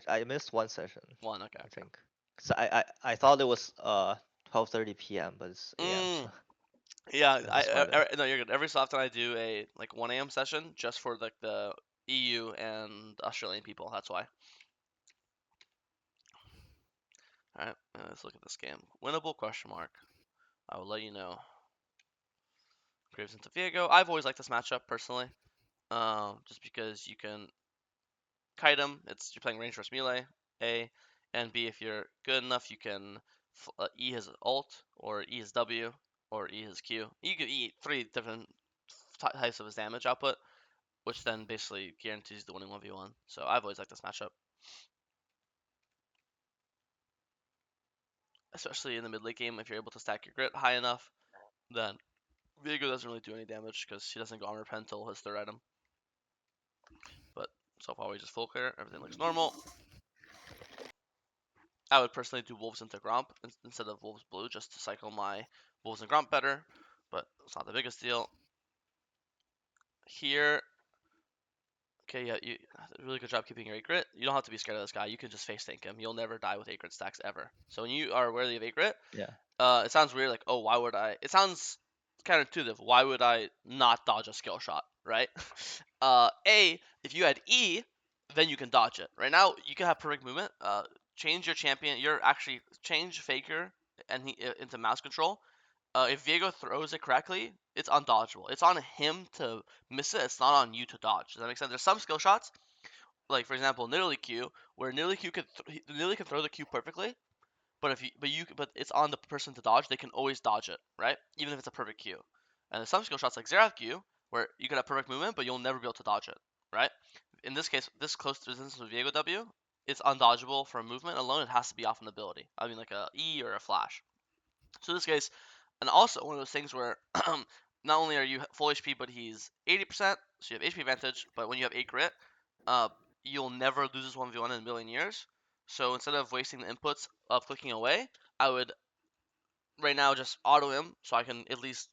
I missed one session, One, okay. I think. So I thought it was 12:30 p.m., but it's a.m. Mm, So yeah, that's why the no, you're good. Every so often I do a like 1 a.m. session just for like the EU and Australian people. That's why. All right, let's look at this game. Winnable question mark. I will let you know. Graves into Viego. I've always liked this matchup personally. Just because you can kite him. You're playing range versus melee. A and B, if you're good enough, you can E his ult or E his W or E his Q. You can E three different types of his damage output, which then basically guarantees the winning 1v1. So I've always liked this matchup, especially in the mid late game. If you're able to stack your grit high enough, then Viego doesn't really do any damage because he doesn't go armor pen until his third item. But so far we just full clear. Everything looks normal. I would personally do Wolves into Gromp instead of Wolves Blue just to cycle my Wolves and Gromp better, but it's not the biggest deal. Here, okay, yeah, you really good job keeping your 8 grit. You don't have to be scared of this guy. You can just face tank him. You'll never die with 8 grit stacks ever. So when you are worthy of 8 grit, yeah. it sounds weird like, oh, why would I? It sounds counterintuitive. Why would I not dodge a skill shot, right? If you had E, then you can dodge it. Right now, you can have perfect movement. Change your champion. You're actually change Faker and into mouse control. If Viego throws it correctly, it's undodgeable. It's on him to miss it. It's not on you to dodge. Does that make sense? There's some skill shots, like for example, Nearly Q, where Nearly Q Nearly can throw the Q perfectly, but but it's on the person to dodge. They can always dodge it, right? Even if it's a perfect Q. And there's some skill shots like Xerath Q, where you can have perfect movement, but you'll never be able to dodge it, right? In this case, this close distance with Viego W, it's undodgeable for movement alone. It has to be off an ability. I mean, like a E or a flash. So in this case, and also one of those things where not only are you full HP, but he's 80%, so you have HP advantage. But when you have 8 grit, uh, you'll never lose this 1v1 in a million years. So instead of wasting the inputs of clicking away, I would right now just auto him so I can at least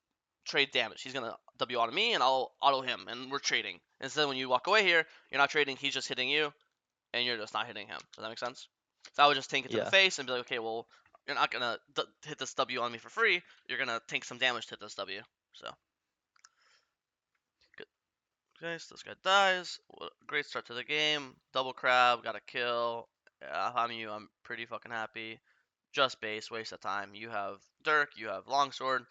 trade damage. He's gonna W auto me and I'll auto him, and we're trading. Instead, when you walk away here, you're not trading. He's just hitting you, and you're just not hitting him. Does that make sense? So I would just tank it to the Yeah. face and be like, okay, well, you're not gonna hit this W on me for free. You're gonna tank some damage to hit this W. So good. Okay, so this guy dies. Great start to the game. Double crab, got a kill. If I'm you, I'm pretty fucking happy. Just base, waste of time. You have Dirk, you have Longsword.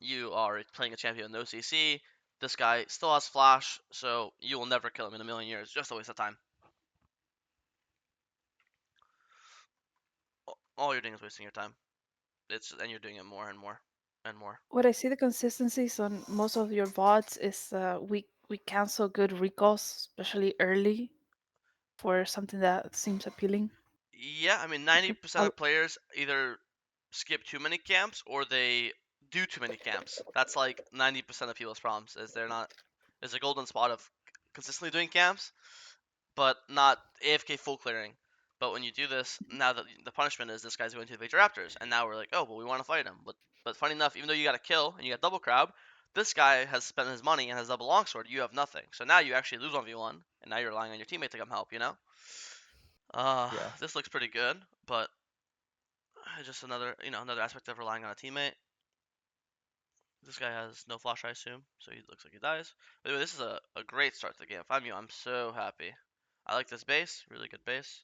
You are playing a champion with no CC. This guy still has flash, so you will never kill him in a million years. Just a waste of time. All you're doing is wasting your time. And you're doing it more and more and more. What I see the consistencies on most of your VODs is we cancel good recalls, especially early, for something that seems appealing. Yeah, I mean, Like 90% of players either skip too many camps or they do too many camps. That's like 90% of people's problems. Is they're not. There's a golden spot of consistently doing camps, but not AFK full clearing. But when you do this, now that the punishment is this guy's going to the Vector Raptors, and now we're like, oh, well, we want to fight him. But funny enough, even though you got a kill and you got double crab, this guy has spent his money and has double longsword. You have nothing. So now you actually lose 1v1, and now you're relying on your teammate to come help. Yeah. This looks pretty good, but just another aspect of relying on a teammate. This guy has no flash, I assume, so he looks like he dies. But anyway, this is a great start to the game. If I'm you, I'm so happy. I like this base, really good base.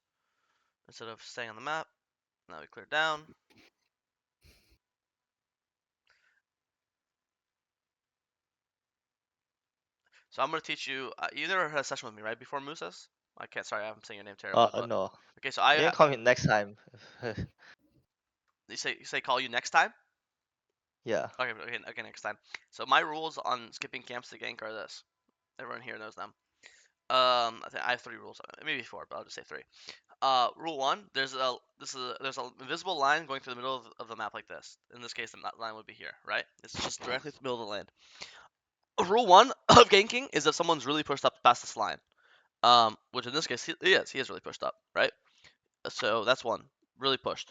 Instead of staying on the map, now we clear down. So I'm gonna teach you. You never had a session with me, right? Before Musas? I can't. Sorry, I'm saying your name terribly, but No. okay. So You can call me next time. you say call you next time. Yeah. Okay, next time. So my rules on skipping camps to gank are this. Everyone here knows them. I think I have 3 rules, maybe 4, but I'll just say 3. Rule 1: there's an invisible line going through the middle of the map like this. In this case, the line would be here, right? It's just directly through the middle of the land. Rule 1 of ganking is if someone's really pushed up past this line. Which in this case he is. He is really pushed up, right? So that's 1, really pushed.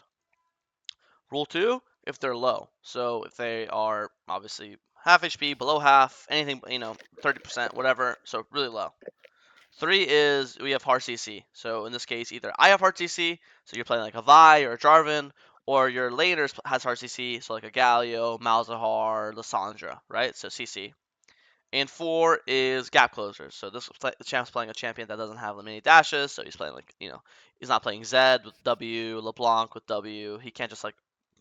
Rule 2: if they're low. So if they are obviously half HP, below half, anything 30%, whatever. So really low. 3 is we have hard CC. So in this case, either I have hard CC, so you're playing like a Vi or a Jarvan, or your laner has hard CC, so like a Galio, Malzahar, Lissandra, right? So CC. And 4 is gap closers. So the champ's playing a champion that doesn't have many dashes, so he's playing like he's not playing Zed with W, LeBlanc with W. He can't just like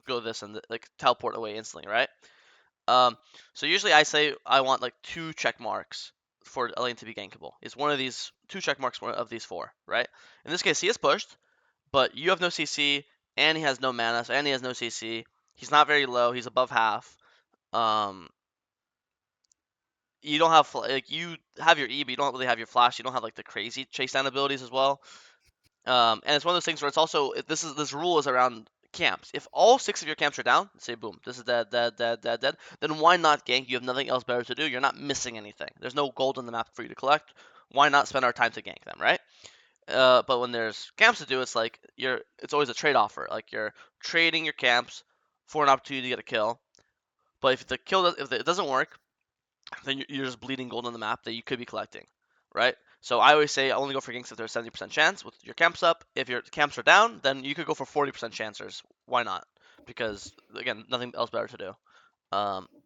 go this and like teleport away instantly, right? Um, so usually I say I want like 2 check marks for a lane to be gankable. It's one of these 2 check marks of these 4, right? In this case, he is pushed, but you have no CC, and he has no mana, and he has no CC. He's not very low. He's above half. Um, you don't have like you have your E, but you don't really have your flash. You don't have like the crazy chase down abilities as well. And it's one of those things where it's also this rule is around camps. If all 6 of your camps are down, say boom, this is dead, dead, dead, dead, dead. Then why not gank? You have nothing else better to do. You're not missing anything. There's no gold on the map for you to collect. Why not spend our time to gank them, right? But when there's camps to do, it's like it's always a trade offer. Like you're trading your camps for an opportunity to get a kill. But if it doesn't work, then you're just bleeding gold on the map that you could be collecting, right? So I always say only go for ganks if there's 70% chance with your camps up. If your camps are down, then you could go for 40% chancers. Why not? Because again, nothing else better to do.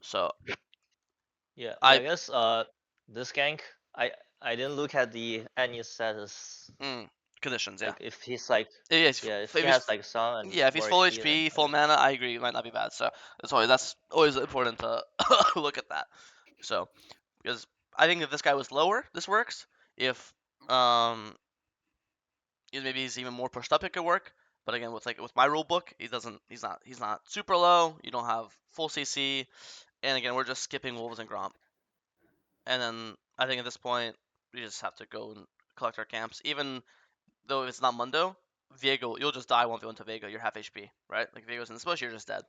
So Yeah, yeah. I I guess this gank, I I didn't look at the any status. mm, conditions, yeah. Like if he's like, Yeah, yeah, if if he he's has like sun and yeah, if he's more full HP, then HP, I full guess. mana, I agree, it might not be bad. So that's always important to look at that. So because I think if this guy was lower, this works. If um maybe he's even more pushed up, it could work. But again, with my rule book, he doesn't. He's not super low. You don't have full CC, and again, we're just skipping wolves and Gromp. And then I think at this point, we just have to go and collect our camps. Even though if it's not Mundo, Viego, you'll just die 1v1 to Viego. You're half HP, right? Like Viego's in this bush, you're just dead.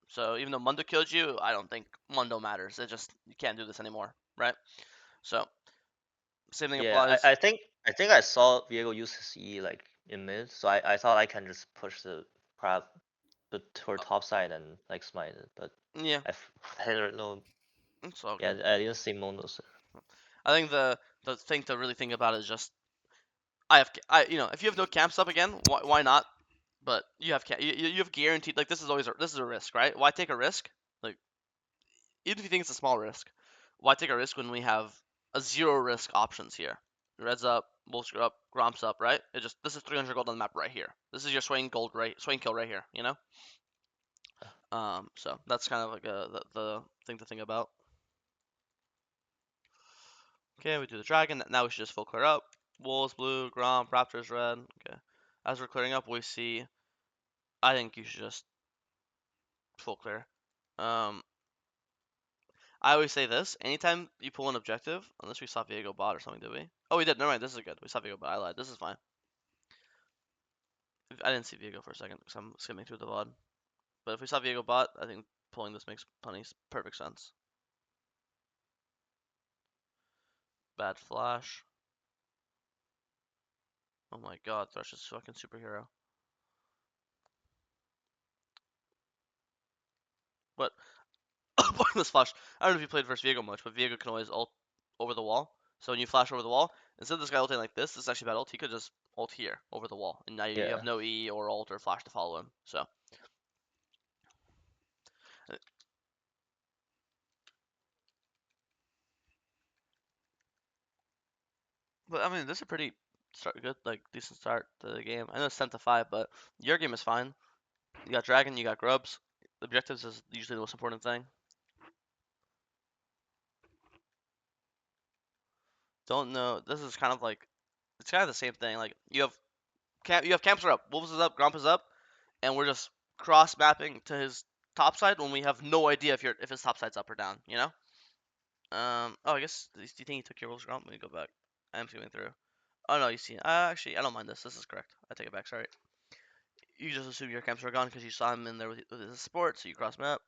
So even though Mundo killed you, I don't think Mundo matters. It just you can't do this anymore, right? So same thing Yeah, applies. I think I saw Viego use his E like in mid, so I thought I can just push the crab to her top side and like smite it, but Yeah, I don't know. it's all Yeah, good. I didn't see Mondos. I think the thing to really think about is just if you have no camps up again, why not? But you have you have guaranteed like this is a risk, right? Why take a risk? Like even if you think it's a small risk, why take a risk when we have a zero risk options here? Reds up, Wolves up, Gromps up, right? This is 300 gold on the map right here. This is your swing kill right here, you know. So that's kind of like the thing to think about. Okay, we do the dragon. Now we should just full clear up. Wolves blue, Gromp, Raptors red. Okay. As we're clearing up, we see. I think you should just full clear. Um, I always say this: anytime you pull an objective, unless we saw Viego bot or something, did we? Oh, we did. Never mind. This is good. We saw Viego bot. I lied. This is fine. I didn't see Viego for a second because I'm skimming through the VOD. But if we saw Viego bot, I think pulling this makes perfect sense. Bad flash. Oh my god, Thresh is fucking superhero. But pointless flash. I don't know if you played versus Viego much, but Viego can always ult over the wall. So when you flash over the wall, instead of this guy ulting like this is actually bad ult. He could just ult here over the wall, and now you have Yeah. no E or ult or flash to follow him. So, but I mean, this is a pretty good, like decent start to the game. I know it's 10-5, but your game is fine. You got dragon, you got grubs. Objectives is usually the most important thing. Don't know. This is kind of like it's kind of the same thing. Like you have camps are up, wolves is up, grump is up, and we're just cross mapping to his top side when we have no idea if his top side's up or down. You know. Oh, I guess. Do you think he took your wolves grump? Let me go back. I'm skimming through. Oh no, you see. Actually, I don't mind this. This is correct. I take it back. Sorry. You just assume your camps are gone because you saw him in there with his support, so you cross map.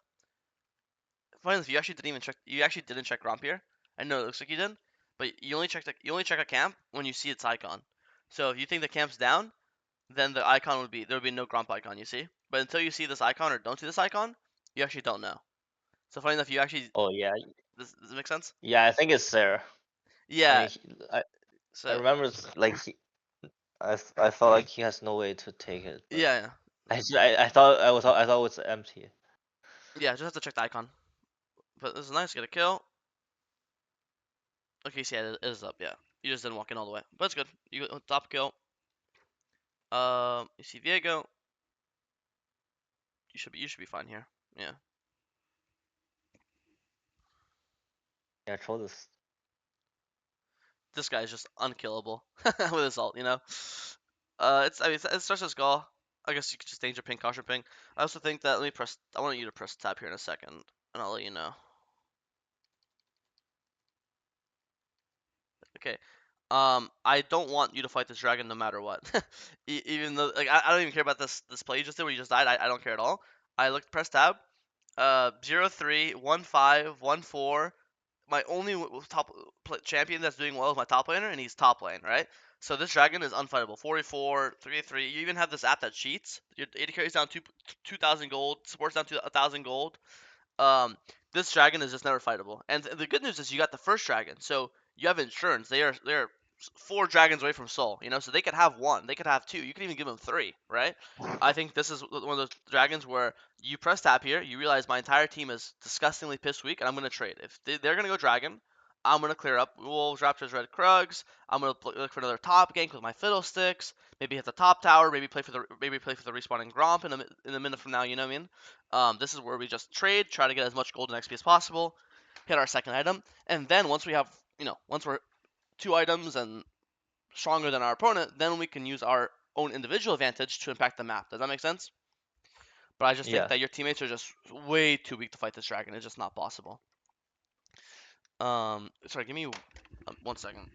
Funny enough, you actually didn't even check. You actually didn't check Gromp here. I know it looks like you did, but you only check a camp when you see its icon. So if you think the camp's down, then the icon there would be no Gromp icon. You see, but until you see this icon or don't see this icon, you actually don't know. So funny enough, you actually Oh yeah, does it make sense? yeah. I think it's there. I Yeah, mean, I So remember like I felt like he has no way to take it, but yeah, I thought it was empty. yeah. Just have to check the icon. But this is nice. Get a kill. Okay, so yeah, it is up. Yeah, you just didn't walk in all the way, but it's good. You got top kill. You see Viego. You should be fine here. Yeah. Yeah, troll this. This guy is just unkillable with his ult, you know. It starts as Gaul. I guess you could just danger ping, caution ping. I also think that let me press. I want you to press tab here in a second, and I'll let you know. Okay. I don't want you to fight this dragon no matter what. Even though, like, I don't even care about this play you just did where you just died. I don't care at all. I looked, press tab. 0 3 1 5 1 4. My only top champion that's doing well is my top laner, and he's top lane, right? So this dragon is unfightable. 44, 3 You even have this app that cheats. Your AD carries down 2,000 gold, supports down to 1,000 gold. Um, this dragon is just never fightable. And the good news is you got the first dragon, so you have insurance. They are 4 dragons away from soul, you know, so they could have one, they could have two, you could even give them 3, right? I think this is one of those dragons where you press tap here, you realize my entire team is disgustingly piss weak, and I'm gonna trade. If they're gonna go dragon, I'm gonna clear up wolves, raptors, red krugs. I'm gonna look for another top gank with my fiddlesticks. Maybe hit the top tower. Maybe play for the respawning Gromp in a minute from now. You know what I mean? This is where we just trade, try to get as much golden XP as possible, hit our second item, and then once we have, once we're 2 items and stronger than our opponent, then we can use our own individual advantage to impact the map. Does that make sense? But I just think Yeah. that your teammates are just way too weak to fight this dragon. It's just not possible. Sorry, give me 1 second.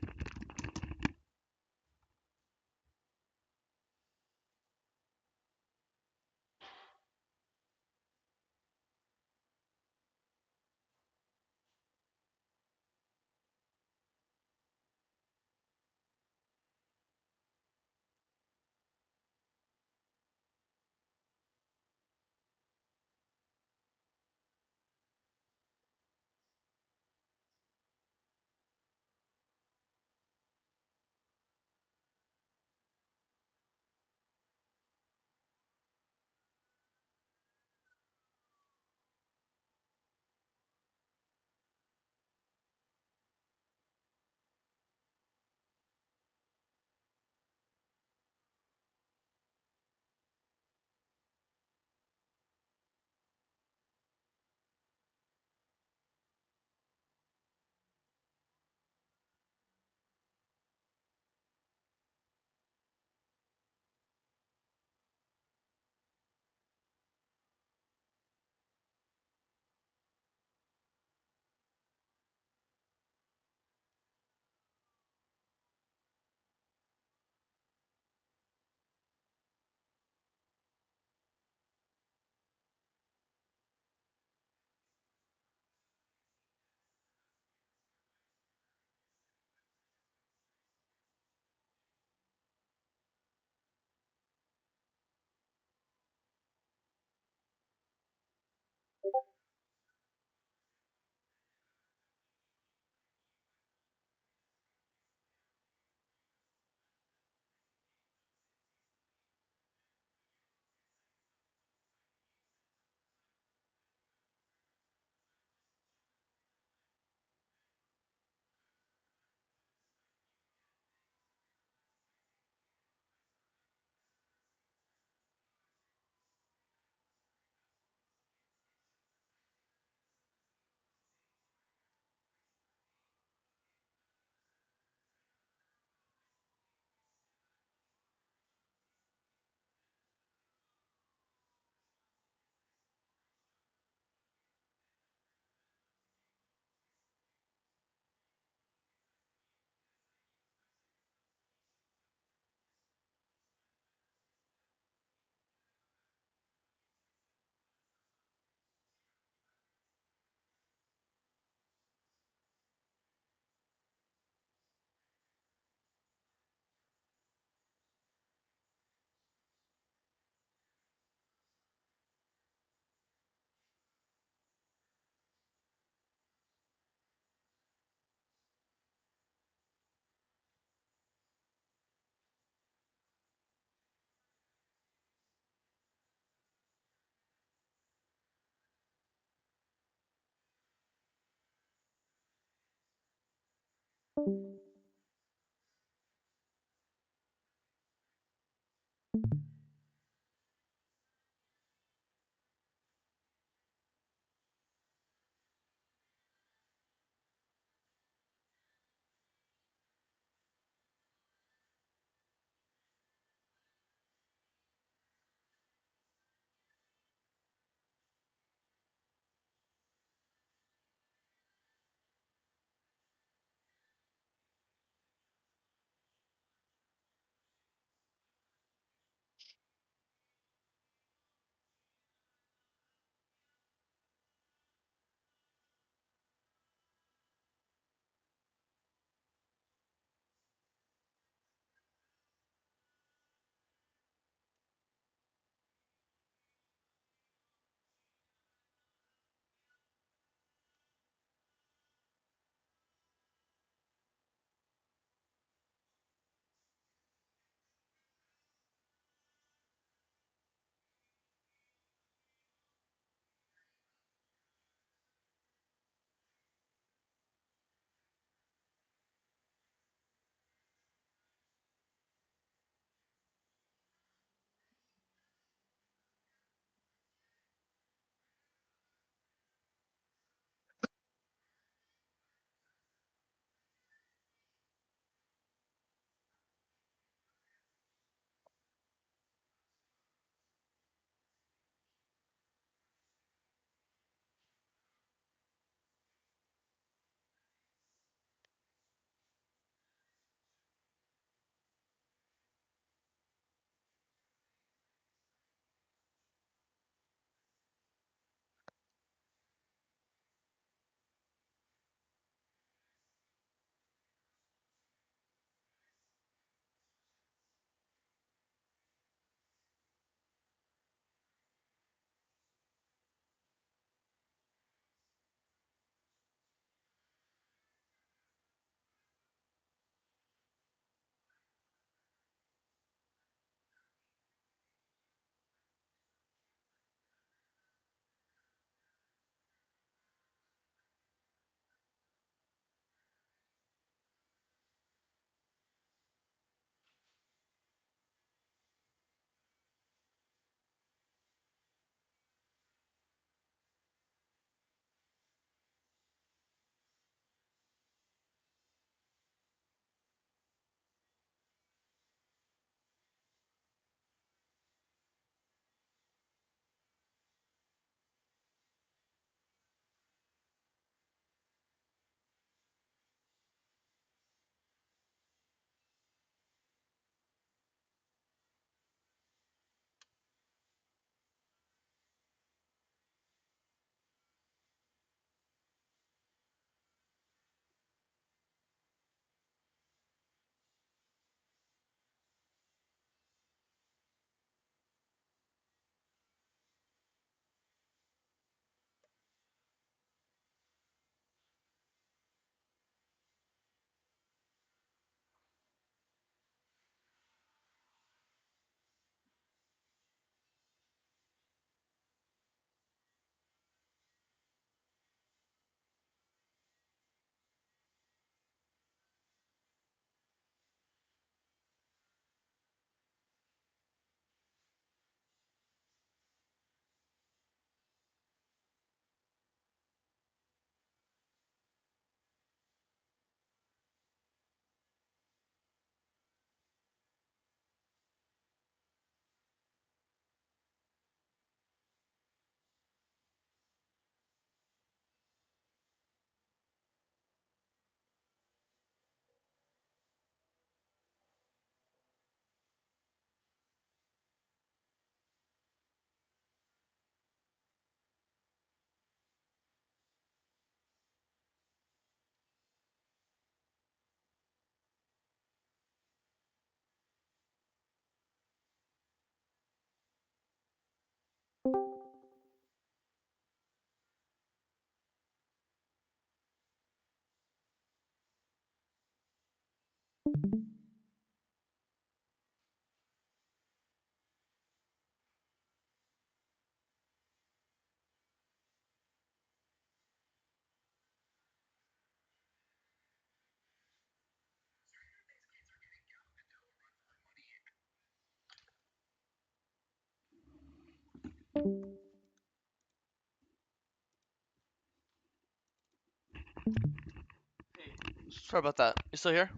Sorry about that. You still here?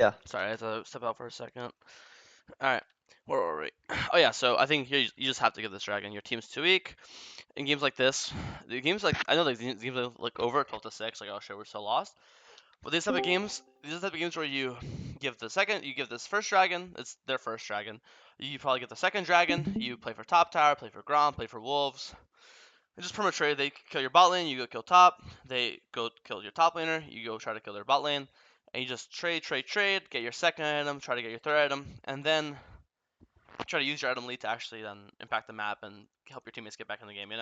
Yeah. Sorry, I had to step out for a second. Alright, where were we? Oh yeah, so I think here you just have to give this dragon. Your team's too weak. In games like this, the games like I know like these games are like over 12-6, like oh shit we're so lost. But these type of games where you give this first dragon, it's their first dragon. You probably get the second dragon. You play for top tower, play for Grom, play for wolves. And just perma trade. They kill your bot lane, you go kill top. They go kill your top laner, you go try to kill their bot lane, and you just trade, get your second item, try to get your third item, and then try to use your item lead to actually then impact the map and help your teammates get back in the game.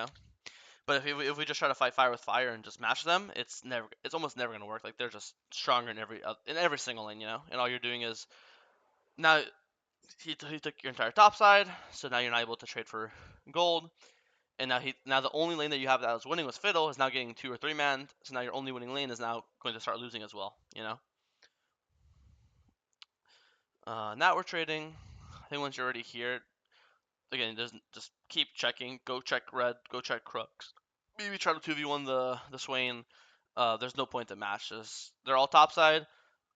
But if we just try to fight fire with fire and just match them, it's almost never gonna work. Like they're just stronger in every single lane, and all you're doing is now he took your entire top side, so now you're not able to trade for gold, and now the only lane that you have that was winning was Fiddle is now getting 2 or 3 man, so now your only winning lane is now going to start losing as well. Now we're trading. I think once you're already here, again, just keep checking. Go check red. Go check crooks. Maybe try to 2v1 the Swain. There's no point to match this. They're all topside.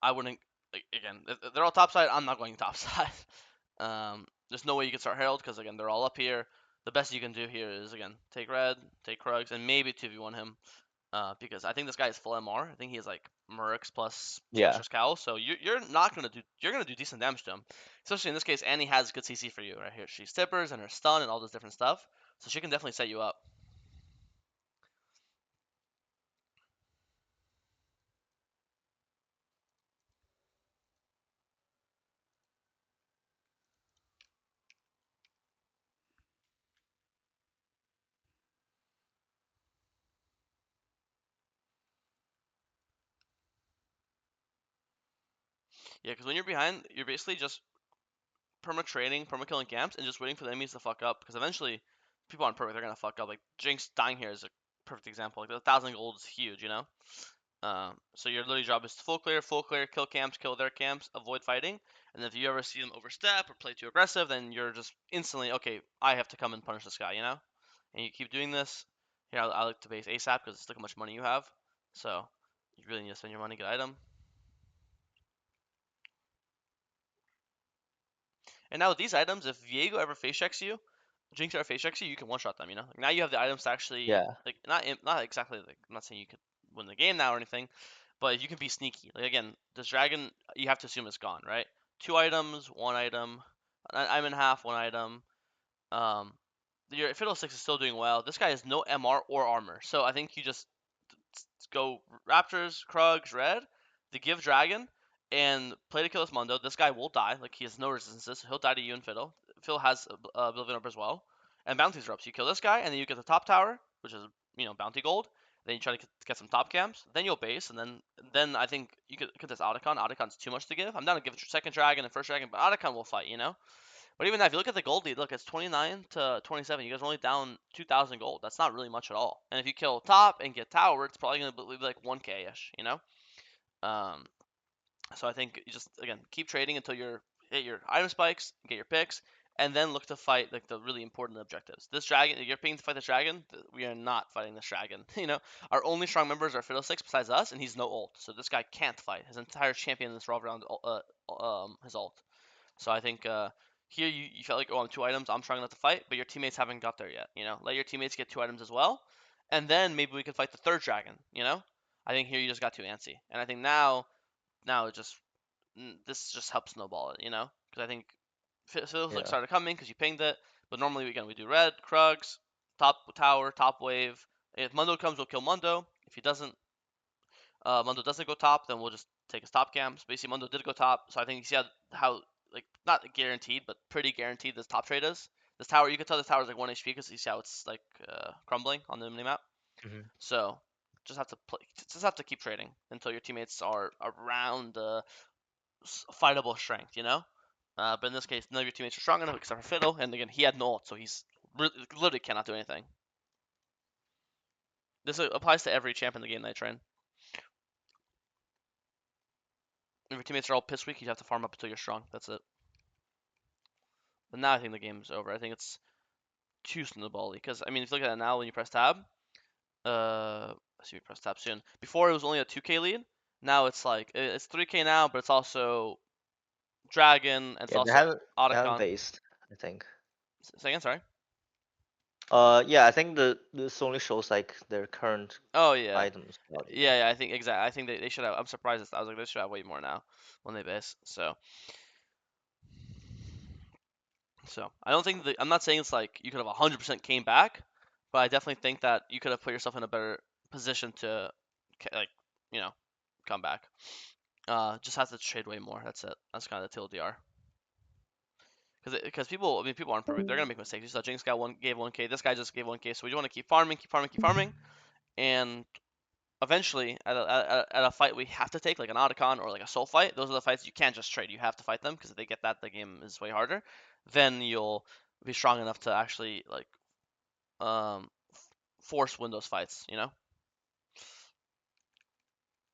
I wouldn't. Like, again, if they're all topside. I'm not going topside. There's no way you can start Herald because again they're all up here. The best you can do here is again take red, take Krugs, and maybe 2v1 him. Because I think this guy is full MR. I think he has like Mercs plus Yeah. Spectre's Cowl, so you're not gonna do you're gonna do decent damage to him. Especially in this case, Annie has good CC for you right here. She's tippers and her stun and all this different stuff, so she can definitely set you up. Yeah, because when you're behind, you're basically just perma trading, perma killing camps, and just waiting for the enemies to fuck up. Because eventually, people on perma they're gonna fuck up. Like Jinx dying here is a perfect example. Like 1,000 gold is huge. So your literally job is to full clear, kill camps, kill their camps, avoid fighting. And if you ever see them overstep or play too aggressive, then you're just instantly okay. I have to come and punish this guy. And you keep doing this. Here, I like to base ASAP because it's look how much money you have. So you really need to spend your money, get item. And now with these items, if Viego ever face checks you, Jinx ever face checks you, you can one shot them. Like now you have the items to actually Yeah. like not exactly like I'm not saying you could win the game now or anything, but you can be sneaky. Like again, this dragon you have to assume it's gone, right? 2 items, 1 item, I'm in half, 1 item. Um, your Fiddlesticks is still doing well. This guy has no MR or armor, so I think you just go Raptors, Krugs, Red, the Give Dragon, and play to kill this Mundo. This guy will die. Like he has no resistances. So he'll die to you and Fiddle. Phil has ability up as well. And bounties are up. So you kill this guy, and then you get the top tower, which is bounty gold. Then you try to get some top camps. Then you'll base, and then I think you could get this Atakan. Atakan's too much to give. I'm down to give second dragon and first dragon, but Atakan will fight. But even that, if you look at the gold lead, look, it's 29 to 27. You guys are only down 2,000 gold. That's not really much at all. And if you kill top and get tower, it's probably going to be like 1k ish. Um, so I think you just again keep trading until you hit your item spikes, get your picks, and then look to fight like the really important objectives. This dragon, you're paying to fight this dragon. We are not fighting this dragon. Our only strong members are Fiddlesticks besides us, and he's no ult, so this guy can't fight. His entire champion is revolved around his ult. So I think here you felt like, oh, I'm 2 items, I'm strong enough to fight, but your teammates haven't got there yet. Let your teammates get 2 items as well, and then maybe we can fight the third dragon. I think here you just got too antsy, and I think now it just this just helps snowball it. Because I think Phil's like Yeah. started coming because you pinged it, but normally again we do red, Krugs, top tower, top wave. If Mundo comes, we'll kill Mundo. If he doesn't, Mundo doesn't go top, then we'll just take his top camps. Basically, Mundo did go top, so I think you see how like not guaranteed, but pretty guaranteed this top trade is. This tower, you can tell this tower is like 1 HP because you see how it's like crumbling on the minimap. Hmm. So just have to keep trading until your teammates are around the fightable strength. But in this case, none of your teammates are strong enough except for Fiddle, and again, he had no ult, so he's literally cannot do anything. This applies to every champ in the game that I train. If your teammates are all piss weak, you have to farm up until you're strong. That's it. But now I think the game's over. I think it's too snowbally. Because I mean, if you look at it now, when you press tab, let's see, we press tab soon. Before it was only a 2K lead. Now it's like it's 3K now, but it's also Dragon and it's Yeah, also they haven't Atakan. based, I think. Say again, sorry. Yeah, I think this only shows like their current Oh yeah. items. Yeah, I think exactly. I think they should have. I'm surprised. I was like, they should have way more now when they base. So I don't think I'm not saying it's like you could have 100% came back, but I definitely think that you could have put yourself in a better position to, like, you know, come back. Just have to trade way more. That's it. That's kind of the TLDR. Because people, I mean, people aren't perfect. They're gonna make mistakes. You saw Jinx gave 1K. This guy just gave 1K. So we want to keep farming, and eventually at a fight we have to take, like an Otacon or like a soul fight, those are the fights you can't just trade. You have to fight them because if they get that, the game is way harder. Then you'll be strong enough to actually like force win those fights, you know.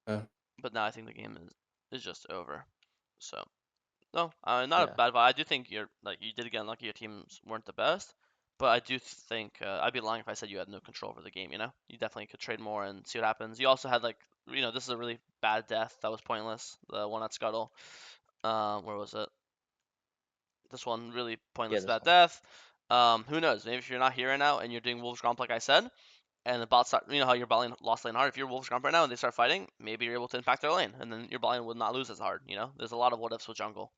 Yeah. But now I think the game is just over. So no, not a Yeah. bad vibe. I do think you're like you did get unlucky. Your teams weren't the best, but I do think I'd be lying if I said you had no control over the game. You know, you definitely could trade more and see what happens. You also had like this is a really bad death that was pointless. The one at Scuttle. Where was it? This one really Yeah, pointless this bad one. death. Who knows? Maybe if you're not here right now and you're doing Wolves Gromp like I said, and the bot start, how your bot lane lost lane hard. If you're Wolves Gromp right now and they start fighting, maybe you're able to impact their lane, and then your bot lane would not lose as hard. There's a lot of what ifs with jungle,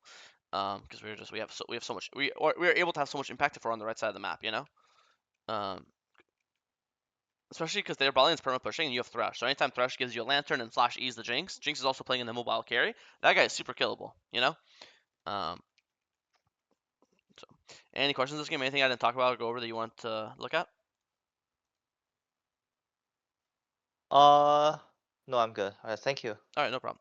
because we have so much we're able to have so much impact if we're on the right side of the map. Especially because their bot lane is perma pushing and you have Thresh. So anytime Thresh gives you a lantern and flash E's the Jinx, Jinx is also playing in the mobile carry. That guy is super killable. Um, so any questions this game? Anything I didn't talk about or go over that you want to look at? No, I'm good. All right, thank you. All right, no problem.